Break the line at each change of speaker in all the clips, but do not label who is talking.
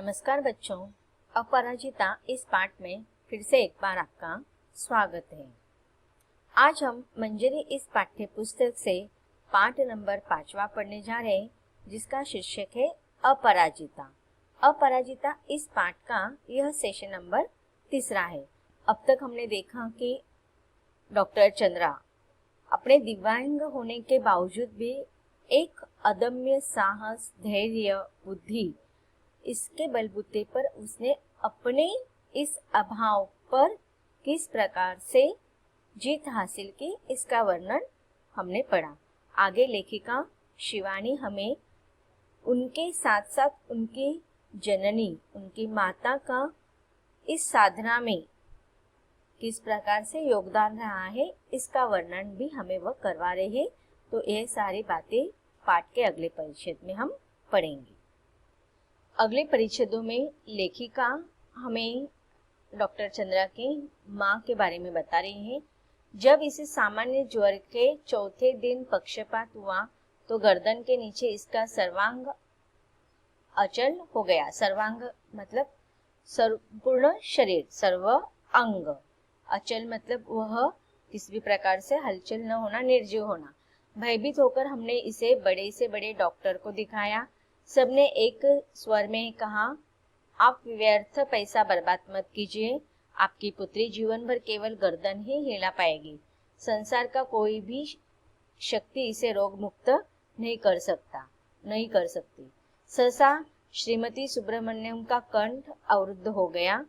नमस्कार बच्चों, अपराजिता इस पाठ में फिर से एक बार आपका स्वागत है। आज हम मंजरी इस पाठ्य पुस्तक से पाठ नंबर 5वां पढ़ने जा रहे हैं, जिसका शीर्षक है अपराजिता। अपराजिता इस पाठ का यह सेशन नंबर 3 है। अब तक हमने देखा कि डॉक्टर चंद्रा अपने दिव्यांग होने के बावजूद भी एक अदम्य साहस, धैर्य, बुद्धि, इसके बलबूते पर उसने अपने इस अभाव पर किस प्रकार से जीत हासिल की, इसका वर्णन हमने पढ़ा। आगे लेखिका शिवानी हमें उनके साथ साथ उनकी जननी, उनकी माता का इस साधना में किस प्रकार से योगदान रहा है, इसका वर्णन भी हमें वह करवा रहे हैं। तो ये सारी बातें पाठ के अगले परिच्छेद में हम पढ़ेंगे। अगले परिच्छेदों में लेखिका हमें डॉक्टर चंद्रा की माँ के बारे में बता रही है। जब इसे सामान्य ज्वर के चौथे दिन पक्षपात हुआ तो गर्दन के नीचे इसका सर्वांग अचल हो गया। सर्वांग मतलब संपूर्ण शरीर, सर्व अंग। अचल मतलब वह किसी भी प्रकार से हलचल न होना, निर्जीव होना। भयभीत होकर हमने इसे बड़े से बड़े डॉक्टर को दिखाया। सबने एक स्वर में कहा, आप व्यर्थ पैसा बर्बाद मत कीजिए। आपकी पुत्री जीवन भर केवल गर्दन ही हिला पाएगी। संसार का कोई भी शक्ति इसे रोग मुक्त नहीं कर सकती। सहसा श्रीमती सुब्रमण्यम का कंठ अवरुद्ध हो गया।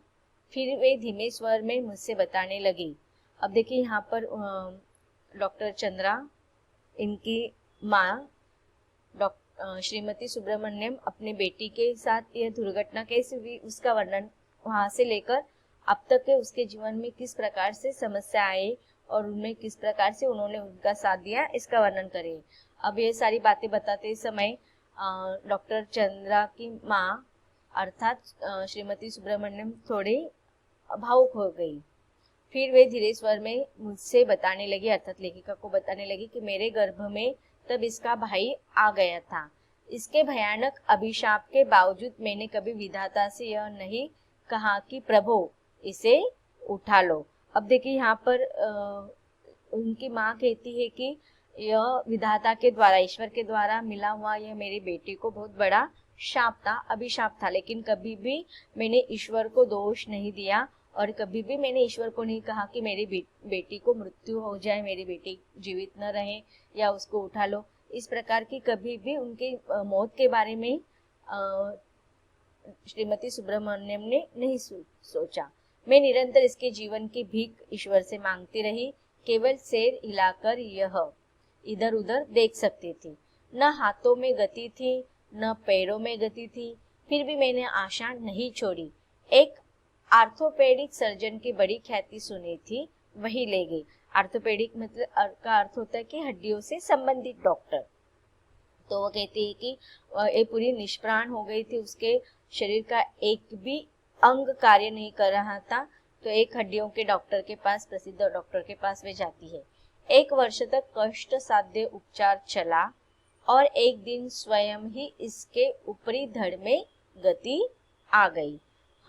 फिर वे धीमे स्वर में मुझसे बताने लगी। अब देखिए यहाँ पर डॉक्टर चंद्रा, इनकी माँ श्रीमती सुब्रमण्यम अपनी बेटी के साथ यह दुर्घटना कैसे हुई, उसका वर्णन वहां से लेकर अब तक के उसके जीवन में किस प्रकार से समस्या आई और उनमें किस प्रकार से उन्होंने उनका साथ दिया, इसका वर्णन करें। अब ये सारी बातें बताते समय डॉक्टर चंद्रा की माँ अर्थात श्रीमती सुब्रमण्यम थोड़ी भावुक हो गई। फिर वे धीरे स्वर में मुझसे बताने लगी, अर्थात लेखिका को बताने लगी कि मेरे गर्भ में तब इसका भाई आ गया था। इसके भयानक अभिशाप के बावजूद मैंने कभी विधाता से यह नहीं कहा कि प्रभु इसे उठा लो। अब देखिए यहाँ पर उनकी माँ कहती है कि यह विधाता के द्वारा, ईश्वर के द्वारा मिला हुआ यह मेरी बेटी को बहुत बड़ा शाप था, अभिशाप था। लेकिन कभी भी मैंने ईश्वर को दोष नहीं दिया और कभी भी मैंने ईश्वर को नहीं कहा कि मेरी बेटी को मृत्यु हो जाए, मेरी बेटी जीवित न रहे या उसको उठा लो। इस प्रकार की कभी भी उनके मौत के बारे में श्रीमती सुब्रमण्यम ने नहीं सोचा। मैं निरंतर इसके जीवन की भीख ईश्वर से मांगती रही। केवल सिर हिलाकर यह इधर उधर देख सकती थी। न हाथों में गति थी, न पैरों में गति थी। फिर भी मैंने आशा नहीं छोड़ी। एक आर्थोपेडिक सर्जन की बड़ी ख्याति सुनी थी, वही ले गई। आर्थोपेडिक मतलब का अर्थ होता है कि हड्डियों से संबंधित डॉक्टर। तो वो कहती है कि ये पूरी निष्प्राण हो गई थी, उसके शरीर का एक भी अंग कार्य नहीं कर रहा था। तो एक हड्डियों के डॉक्टर के पास, प्रसिद्ध डॉक्टर के पास वे जाती है। 1 वर्ष तक कष्ट साध्य उपचार चला और एक दिन स्वयं ही इसके ऊपरी धड़ में गति आ गई।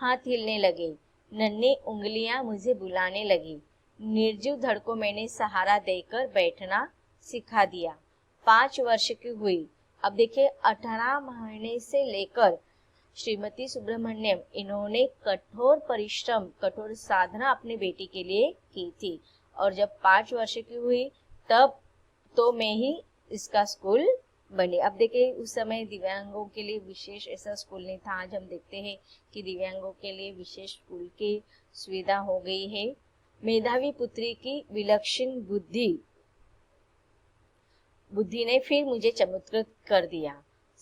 हाथ हिलने लगे, नन्ही उंगलियां मुझे बुलाने लगी। निर्जीव धड़ को मैंने सहारा देकर बैठना सिखा दिया। 5 वर्ष की हुई। अब देखिए 18 महीने से लेकर श्रीमती सुब्रमण्यम, इन्होंने कठोर परिश्रम, कठोर साधना अपनी बेटी के लिए की थी। और जब 5 वर्ष की हुई तब तो मैं ही इसका स्कूल बनी। अब देखिए उस समय दिव्यांगों के लिए विशेष ऐसा स्कूल नहीं था। आज हम देखते हैं कि दिव्यांगों के लिए विशेष स्कूल की सुविधा हो गई है। मेधावी पुत्री की विलक्षण बुद्धि ने फिर मुझे चमत्कृत कर दिया।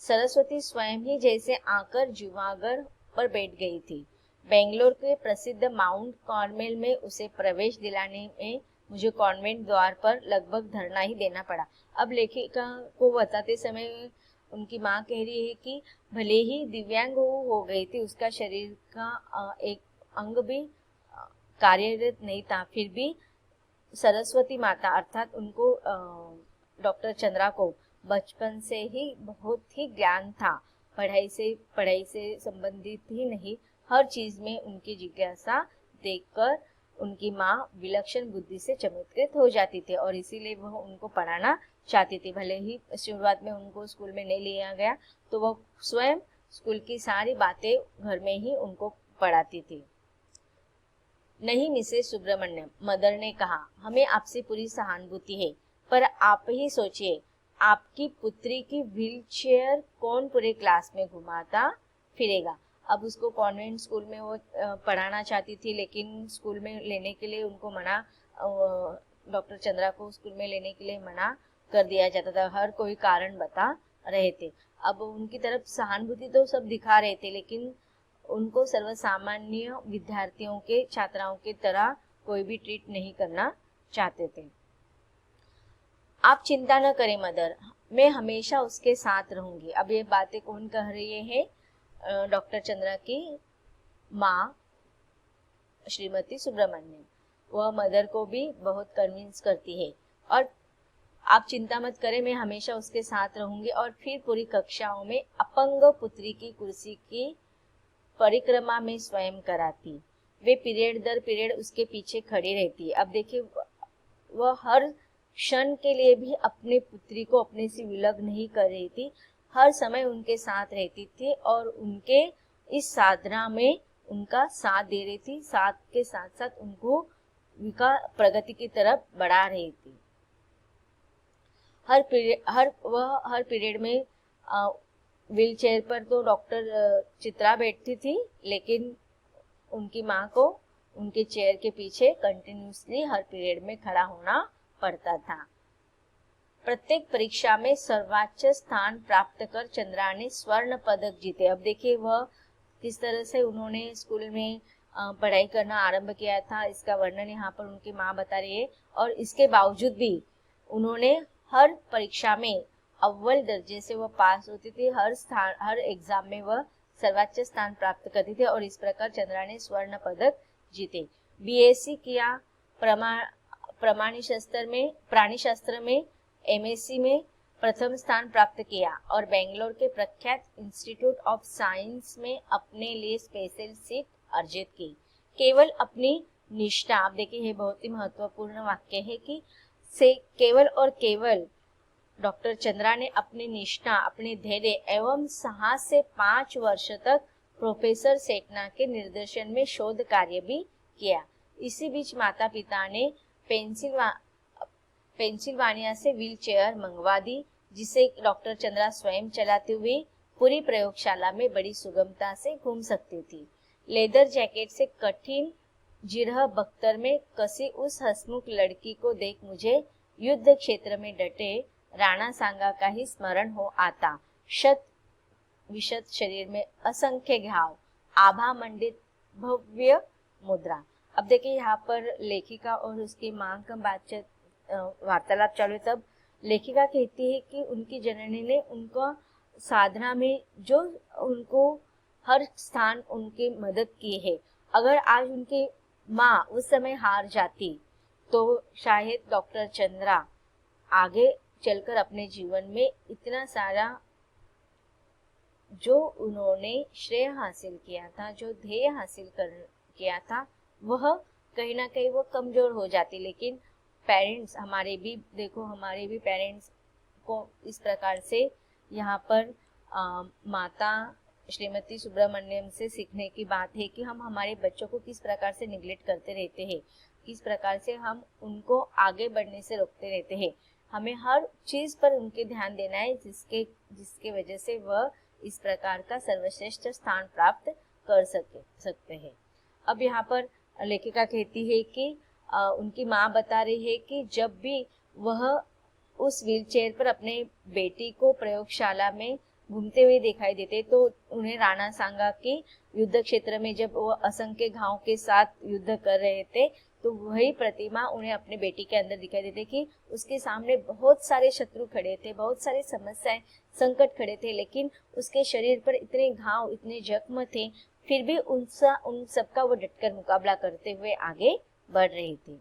सरस्वती स्वयं ही जैसे आकर जुवागर पर बैठ गई थी। बेंगलोर के प्रसिद्ध माउंट कार्मेल में उसे प्रवेश दिलाने में मुझे कॉन्वेंट द्वार पर लगभग धरना ही देना पड़ा। अब लेखिका को बताते समय उनकी माँ कह रही है कि भले ही दिव्यांग हो गई थी, उसका शरीर का एक अंग भी कार्यरत नहीं था, फिर भी सरस्वती माता अर्थात उनको डॉक्टर चंद्रा को बचपन से ही बहुत ही ज्ञान था पढ़ाई से संबंधित ही नहीं, हर चीज में उनकी जिज्ञासा देखकर उनकी माँ विलक्षण बुद्धि से चमत्कृत हो जाती थी और इसीलिए वह उनको पढ़ाना चाहती थी। भले ही शुरुआत में उनको स्कूल में नहीं लिया गया तो वह स्वयं स्कूल की सारी बातें घर में ही उनको पढ़ाती थी। नहीं मिसेस सुब्रमण्यम, मदर ने कहा, हमें आपसे पूरी सहानुभूति है, पर आप ही सोचिए, आपकी पुत्री की व्हीलचेयर कौन पूरे क्लास में घुमाता फिरेगा। अब उसको कॉन्वेंट स्कूल में वो पढ़ाना चाहती थी, लेकिन स्कूल में लेने के लिए उनको मना, डॉक्टर चंद्रा को स्कूल में लेने के लिए मना कर दिया जाता था। हर कोई कारण बता रहे थे। अब उनकी तरफ सहानुभूति तो सब दिखा रहे थे, लेकिन उनको सर्वसामान्य विद्यार्थियों के छात्राओं की तरह कोई भी ट्रीट नहीं करना चाहते थे। आप चिंता न करें मदर, मैं हमेशा उसके साथ रहूंगी। अब ये बातें कौन कह रही है? डॉक्टर चंद्रा की माँ श्रीमती सुब्रमण्यम। वह मदर को भी बहुत कन्विंस करती है और आप चिंता मत करें, मैं हमेशा उसके साथ रहूंगी। और फिर पूरी कक्षाओं में अपंग पुत्री की कुर्सी की परिक्रमा में स्वयं कराती। वे पीरियड दर पीरियड उसके पीछे खड़ी रहती। अब देखिए, वह हर क्षण के लिए भी अपने पुत्री को अपने से विलग नहीं कर रही थी, हर समय उनके साथ रहती थी और उनके इस साधना में उनका साथ दे रही थी, साथ के साथ साथ उनको उनका प्रगति की तरफ बढ़ा रही थी। हर पीरियड में व्हील चेयर पर तो डॉक्टर चित्रा बैठती थी, लेकिन उनकी माँ को उनके चेयर के पीछे कंटिन्यूसली हर पीरियड में खड़ा होना पड़ता था। प्रत्येक परीक्षा में सर्वोच्च स्थान प्राप्त कर चंद्रा ने स्वर्ण पदक जीते। अब देखिए, वह किस तरह से उन्होंने स्कूल में पढ़ाई करना आरंभ किया था, इसका वर्णन यहाँ पर उनकी माँ बता रही है। और इसके बावजूद भी उन्होंने हर परीक्षा में अव्वल दर्जे से वह पास होती थी, हर एग्जाम में वह सर्वोच्च स्थान प्राप्त करती थी और इस प्रकार चंद्रा ने स्वर्ण पदक जीते। बीएससी किया, प्राणी शास्त्र में एमएससी में प्रथम स्थान प्राप्त किया और बेंगलोर के प्रख्यात इंस्टीट्यूट ऑफ साइंस में अपने लिए स्पेशल सीट अर्जित की। केवल अपनी निष्ठा, आप देखिए ये बहुत ही महत्वपूर्ण वाक्य है कि से केवल और केवल डॉक्टर चंद्रा ने अपनी निष्ठा, अपने धैर्य एवं 6 से 5 वर्ष तक प्रोफेसर सेटना के निर्देशन में शोध कार्य भी किया। इसी बीच माता पिता ने पेंसिल्वानिया से व्हील चेयर मंगवा दी, जिसे डॉक्टर चंद्रा स्वयं चलाते हुए पूरी प्रयोगशाला में बड़ी सुगमता से घूम सकती थी। लेदर जैकेट से कठिन जिरह बख्तर में कसी उस हंसमुख लड़की को देख मुझे युद्ध क्षेत्र में डटे राणा सांगा का ही स्मरण हो आता। शत विशत शरीर में असंख्य घाव, आभा मंडित भव्य मुद्रा। अब देखिए, यहाँ पर लेखिका और उसकी माँ का बातचीत वार्तालाप चालू है। तब लेखिका कहती है कि उनकी जननी ने उनको साधना में जो उनको हर स्थान उनकी मदद की है। अगर आज उनकी माँ उस समय हार जाती तो शायद डॉक्टर चंद्रा आगे चलकर अपने जीवन में इतना सारा जो उन्होंने श्रेय हासिल किया था, जो ध्येय हासिल किया था, वह कहीं ना कहीं वो कमजोर हो जाती। लेकिन पेरेंट्स, हमारे भी पेरेंट्स को इस प्रकार से यहाँ पर माता श्रीमती सुब्रमण्यम से सीखने की बात है कि हम हमारे बच्चों को किस प्रकार से निग्लेक्ट करते रहते हैं, किस प्रकार से हम उनको आगे बढ़ने से रोकते रहते हैं। हमें हर चीज पर उनके ध्यान देना है, जिसके वजह से वह इस प्रकार का सर्वश्रेष्ठ स्थान प्राप्त कर सकते हैं। अब यहाँ पर लेखिका कहती है कि उनकी माँ बता रही है कि जब भी वह उस व्हीलचेयर पर अपने बेटी को प्रयोगशाला में घूमते हुए दिखाई देते तो उन्हें राणा सांगा के युद्ध क्षेत्र में जब वो असंख्य घाव के साथ युद्ध कर रहे थे तो वही प्रतिमा उन्हें अपने बेटी के अंदर दिखाई देते कि उसके सामने बहुत सारे शत्रु खड़े थे, बहुत सारी समस्याएं, संकट खड़े थे, लेकिन उसके शरीर पर इतने घाव, इतने जख्म थे, फिर भी उन सबका वो डटकर मुकाबला करते हुए आगे बढ़ रही थी।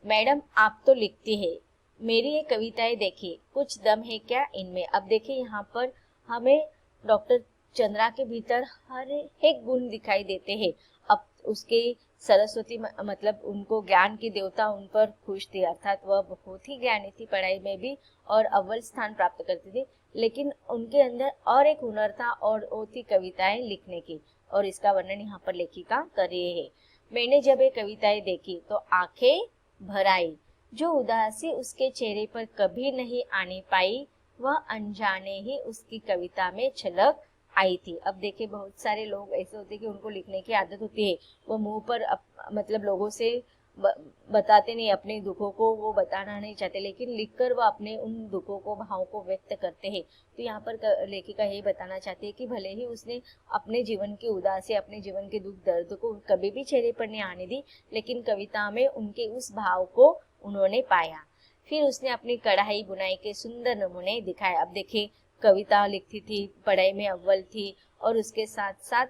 मैडम, आप तो लिखती है, मेरी ये कविताएं देखिए, कुछ दम है क्या इनमें। अब देखिए, यहाँ पर हमें डॉक्टर चंद्रा के भीतर हर एक गुण दिखाई देते हैं। अब उसके सरस्वती मतलब उनको ज्ञान की देवता उन पर खुश थी, अर्थात वह बहुत ही ज्ञानी थी पढ़ाई में भी और अव्वल स्थान प्राप्त करती थी। लेकिन उनके अंदर और एक हुनर था और वो थी कविताएं लिखने की, और इसका वर्णन यहाँ पर लेखिका कर रही है। मैंने जब ये कविताएं देखी तो आंखें भर आई, जो उदासी उसके चेहरे पर कभी नहीं आने पाई वह अनजाने ही उसकी कविता में झलक आई थी। अब देखिए बहुत सारे लोग ऐसे होते हैं कि उनको लिखने की आदत होती है, वो मुंह पर मतलब लोगों से बताते नहीं, अपने दुखों को वो बताना नहीं चाहते, लेकिन लिखकर वो अपने उन दुखों को भावों को व्यक्त करते हैं। तो यहाँ पर लेखिका यही बताना चाहती है कि भले ही उसने अपने जीवन की उदासी, अपने जीवन के दुख दर्द को कभी भी चेहरे पर नहीं आने दी, लेकिन कविता में उनके उस भाव को उन्होंने पाया। फिर उसने अपनी कढ़ाई बुनाई के सुंदर नमूने दिखाए। अब देखिए कविता लिखती थी, पढ़ाई में अव्वल थी और उसके साथ साथ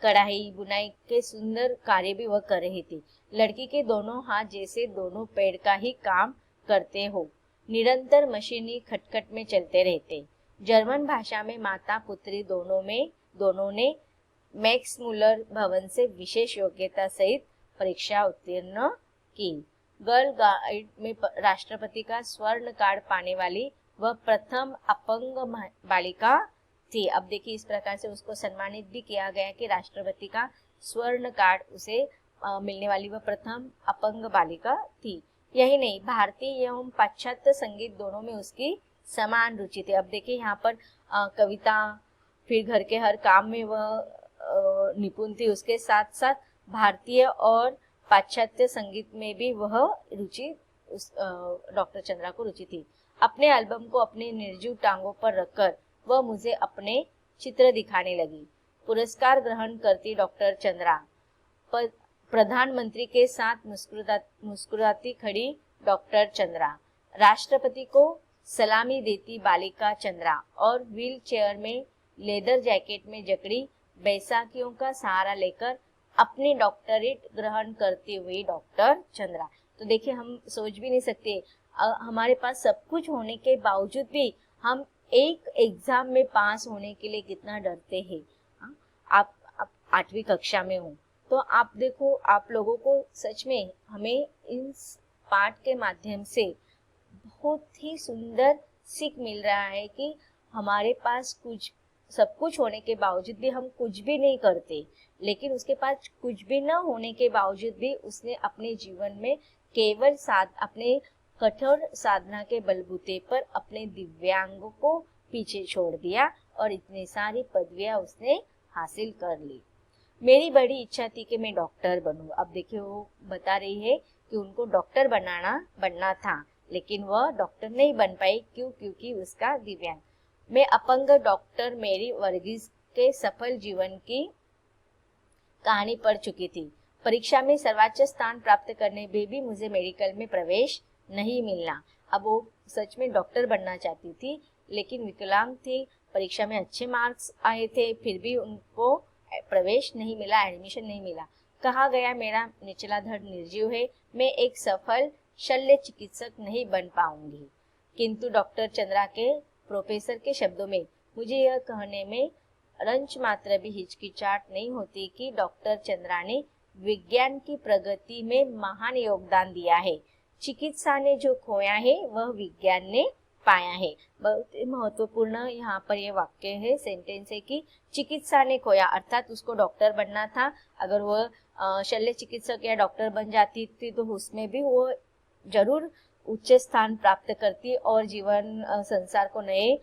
कढ़ाई बुनाई के सुंदर कार्य भी वह कर रही थी। लड़की के दोनों हाथ जैसे दोनों पैर का ही काम करते हो, निरंतर मशीनी खटखट में चलते रहते। जर्मन भाषा में माता पुत्री दोनों ने मैक्स मुलर भवन से विशेष योग्यता सहित परीक्षा उत्तीर्ण की। गर्ल गाइड में राष्ट्रपति का स्वर्ण कार्ड पाने वाली वह प्रथम अपंग बालिका थी। अब देखिए इस प्रकार से उसको सम्मानित भी किया गया कि राष्ट्रपति का स्वर्ण कार्ड उसे मिलने वाली वह प्रथम अपंग बालिका थी। यही नहीं, भारतीय एवं पाश्चात्य संगीत दोनों में उसकी समान रुचि थी। अब देखिए यहाँ पर कविता, फिर घर के हर काम में वह निपुण थी, उसके साथ साथ भारतीय और पाश्चात्य संगीत में भी वह रुचि डॉक्टर चंद्रा को रुचि थी। अपने एल्बम को अपने निर्जीव टांगों पर रखकर वह मुझे अपने चित्र दिखाने लगी। पुरस्कार ग्रहण करती डॉक्टर चंद्रा, प्रधानमंत्री के साथ मुस्कुराती खड़ी डॉक्टर चंद्रा, राष्ट्रपति को सलामी देती बालिका चंद्रा और व्हील चेयर में लेदर जैकेट में जकड़ी बैसाखियों का सहारा लेकर अपनी डॉक्टरेट ग्रहण करती हुई डॉक्टर चंद्रा। तो देखिए हम सोच भी नहीं सकते, हमारे पास सब कुछ होने के बावजूद भी हम एक एग्जाम में पास होने के लिए कितना डरते हैं। आप 8वीं कक्षा में हो तो आप देखो, आप लोगों को सच में हमें इस पाठ के माध्यम से बहुत ही सुंदर सीख मिल रहा है कि हमारे पास सब कुछ होने के बावजूद भी हम कुछ भी नहीं करते, लेकिन उसके पास कुछ भी न होने के बावजूद भी उसने अपने जीवन में केवल अपने कठोर साधना के बलबूते पर अपने दिव्यांग को पीछे छोड़ दिया और इतनी सारी पदवियां उसने हासिल कर ली। मेरी बड़ी इच्छा थी कि मैं डॉक्टर बनूं। अब देखिए वो बता रही है कि उनको डॉक्टर बनना था, लेकिन वह डॉक्टर नहीं बन पाई। क्योंकि उसका दिव्यांग। मैं अपंग डॉक्टर मेरी वर्गीस के सफल जीवन की कहानी पढ़ चुकी थी। परीक्षा में सर्वोच्च स्थान प्राप्त करने में भी मुझे मेडिकल में प्रवेश नहीं मिलना। अब वो सच में डॉक्टर बनना चाहती थी, लेकिन विकलांग थी, परीक्षा में अच्छे मार्क्स आए थे, फिर भी उनको प्रवेश नहीं मिला, एडमिशन नहीं मिला। कहा गया मेरा निचला धड़ निर्जीव है, मैं एक सफल शल्य चिकित्सक नहीं बन पाऊंगी। किंतु डॉक्टर चंद्रा के प्रोफेसर के शब्दों में मुझे यह कहने में रंच मात्र भी हिचकिचाहट नहीं होती कि डॉक्टर चंद्रा ने विज्ञान की प्रगति में महान योगदान दिया है। चिकित्सा ने जो खोया है वह विज्ञान ने पाया है। बहुत महत्वपूर्ण यहाँ पर यह वाक्य है, सेंटेंस है कि चिकित्सा ने खोया, अर्थात उसको डॉक्टर बनना था। अगर वह शल्य चिकित्सक या डॉक्टर बन जाती थी तो उसमें भी वो जरूर उच्च स्थान प्राप्त करती और जीवन संसार को नए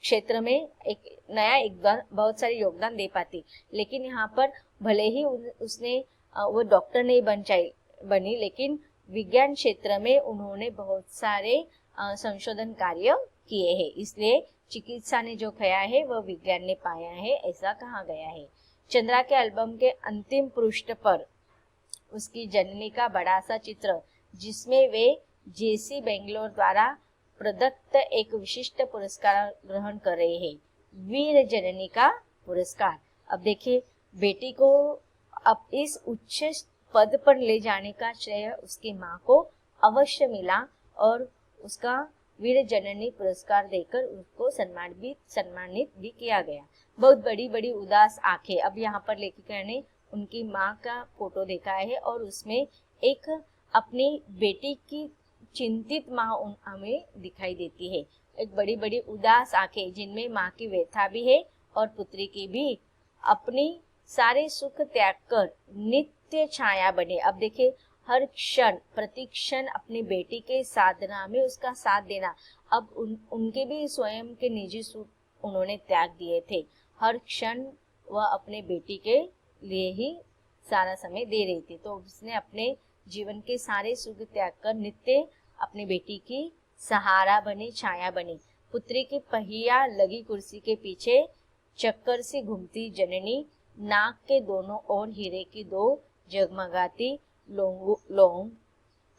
क्षेत्र में एक नया योगदान, बहुत सारे योगदान दे पाती। लेकिन यहाँ पर भले ही उसने वो डॉक्टर नहीं बनी, लेकिन विज्ञान क्षेत्र में उन्होंने बहुत सारे संशोधन कार्य किए हैं। इसलिए चिकित्सा ने जो खोया है वह विज्ञान ने पाया है, ऐसा कहा गया है। चंद्रा के एल्बम के अंतिम पृष्ठ पर उसकी जननी का बड़ा सा चित्र, जिसमें वे जेसी बेंगलोर द्वारा प्रदत्त एक विशिष्ट पुरस्कार ग्रहण कर रहे हैं, वीर जननी का पुरस्कार। अब देखिए बेटी को अब इस उच्च पद पर ले जाने का श्रेय उसकी माँ को अवश्य मिला और उसका वीर जननी पुरस्कार देकर उसको सम्मानित भी किया गया। बहुत बड़ी बड़ी उदास आंखें। अब यहाँ पर लेखिका ने उनकी माँ का फोटो देखा है और उसमें एक अपनी बेटी की चिंतित माँ हमें दिखाई देती है। एक बड़ी बड़ी उदास आंखें जिनमें माँ की व्यथा भी है और पुत्री की भी। अपनी सारे सुख त्याग कर नित्य छाया बने। अब देखिए, हर क्षण प्रतिक्षण अपनी बेटी के साधना में उसका साथ देना। अब उनके भी स्वयं के निजी सुख उन्होंने त्याग दिए थे। हर क्षण वह अपने बेटी के लिए ही सारा समय दे रही थी, तो उसने अपने जीवन के सारे सुख त्याग कर नित्य अपनी बेटी की सहारा बनी, छाया बनी। पुत्री की पहिया लगी कुर्सी के पीछे चक्कर से घूमती जननी, नाक के दोनों ओर हीरे की दो जगमगाती लोंग,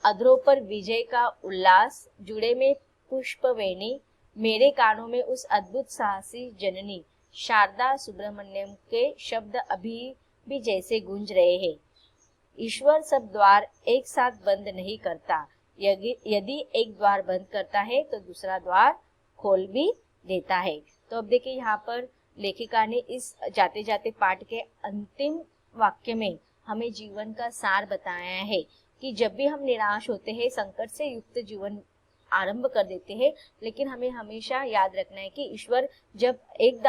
अधरों पर विजय का उल्लास, जुड़े में पुष्पवेणी, मेरे कानों में उस अद्भुत साहसी जननी शारदा सुब्रमण्यम के शब्द अभी भी जैसे गूंज रहे हैं। ईश्वर सब द्वार एक साथ बंद नहीं करता, यदि एक द्वार बंद करता है तो दूसरा द्वार खोल भी देता है। तो अब देखिए, यहाँ पर लेखिका ने इस जाते जाते पाठ के अंतिम वाक्य में हमें जीवन का सार बताया है कि जब भी हम निराश होते हैं, संकट से युक्त जीवन आरंभ कर देते हैं, लेकिन हमें हमेशा याद रखना है कि ईश्वर जब एक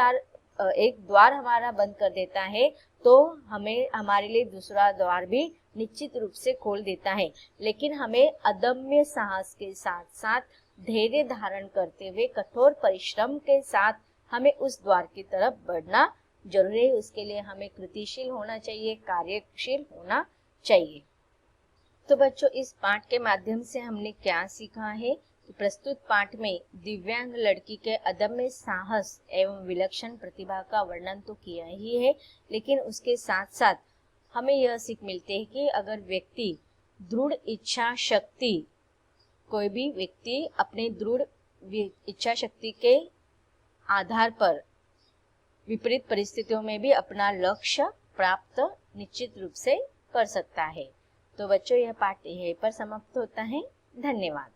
द्वार हमारा बंद कर देता है तो हमें हमारे लिए दूसरा द्वार भी निश्चित रूप से खोल देता है। लेकिन हमें अदम्य साहस के साथ साथ धैर्य धारण करते हुए कठोर परिश्रम के साथ हमें उस द्वार की तरफ बढ़ना जरूरी है। उसके लिए हमें कृतिशील होना चाहिए, कार्यशील होना चाहिए। तो बच्चों, इस पाठ के माध्यम से हमने क्या सीखा है कि प्रस्तुत पाठ में दिव्यांग लड़की के अदम्य साहस एवं विलक्षण प्रतिभा का वर्णन तो किया ही है, लेकिन उसके साथ साथ हमें यह सीख मिलती है कि अगर व्यक्ति दृढ़ इच्छा शक्ति, कोई भी व्यक्ति अपने दृढ़ इच्छा शक्ति के आधार पर विपरीत परिस्थितियों में भी अपना लक्ष्य प्राप्त निश्चित रूप से कर सकता है। तो बच्चों, यह पाठ यहीं पर समाप्त होता है। धन्यवाद।